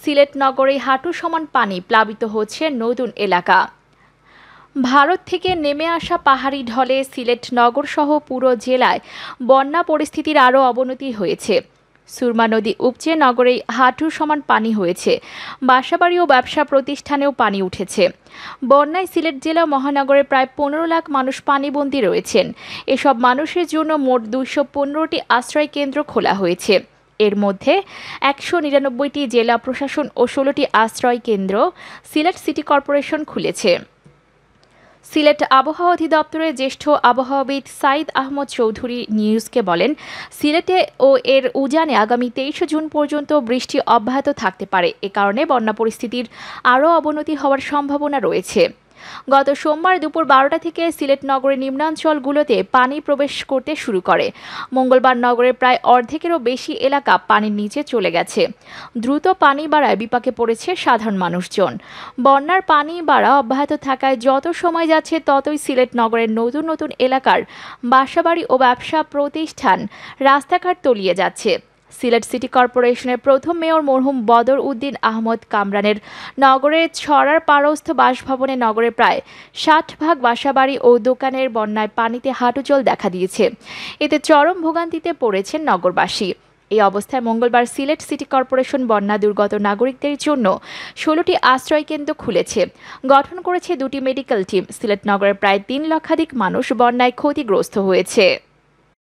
সিলেট নগরে হাঁটু সমান পানি, প্লাবিত হচ্ছে নতুন এলাকা। ভারত থেকে নেমে আসা পাহাড়ি ঢলে সিলেট নগরসহ পুরো জেলায় বন্যা পরিস্থিতির আরও অবনতি হয়েছে। সুরমা নদী উপচে নগরে হাঁটু সমান পানি হয়েছে। বাসাবাড়ি ও ব্যবসা প্রতিষ্ঠানেও পানি উঠেছে। বন্যায় সিলেট জেলা মহানগরে প্রায় 15 লাখ মানুষ পানিবন্দী রয়েছেন। এসব মানুষের জন্য মোট 215টি আশ্রয় কেন্দ্র খোলা হয়েছে। এর মধ্যে 199টি জেলা প্রশাসন ও 16টি আশ্রয় কেন্দ্র সিলেট সিটি কর্পোরেশন খুলেছে। সিলেট আবহাওয়া অধিদপ্তরের জ্যেষ্ঠ আবহাওয়াবিদ সাইদ আহমদ চৌধুরী নিউজকে বলেন, সিলেটে ও এর উজানে আগামী 23 জুন পর্যন্ত বৃষ্টি অব্যাহত থাকতে পারে। এ কারণে বন্যা পরিস্থিতির আরও অবনতি হওয়ার সম্ভাবনা রয়েছে। গত সোমবার দুপুর 12টা থেকে সিলেট নগরের নিম্নাঞ্চলগুলোতে পানি প্রবেশ করতে শুরু করে। মঙ্গলবার নগরের প্রায় অর্ধেকেরও বেশি এলাকা পানির নিচে চলে গেছে। দ্রুত পানি বাড়ায় বিপাকে পড়েছে সাধারণ মানুষজন। বন্যার পানি বাড়া অব্যাহত থাকায় যত সময় যাচ্ছে ততই সিলেট নগরের নতুন নতুন এলাকার বাসাবাড়ি ও ব্যবসা প্রতিষ্ঠান রাস্তাঘাট তলিয়ে যাচ্ছে। সিলেট সিটি কর্পোরেশনের প্রথম মেয়র মরহুম বদর উদ্দিন আহমদ কামরানের নগরের ছড়ার পারস্থ বাসভবনে নগরের প্রায় 60% বাসাবাড়ি ও দোকানের বন্যায় পানিতে হাঁটুজল দেখা দিয়েছে। এতে চরম ভোগান্তিতে পড়েছেন নগরবাসী। এই অবস্থায় মঙ্গলবার সিলেট সিটি কর্পোরেশন বন্যা দুর্গত নাগরিকদের জন্য 16টি আশ্রয় কেন্দ্র খুলেছে। গঠন করেছে 2টি মেডিকেল টিম। সিলেট নগরের প্রায় 3 লক্ষাধিক মানুষ বন্যায় ক্ষতিগ্রস্ত হয়েছে।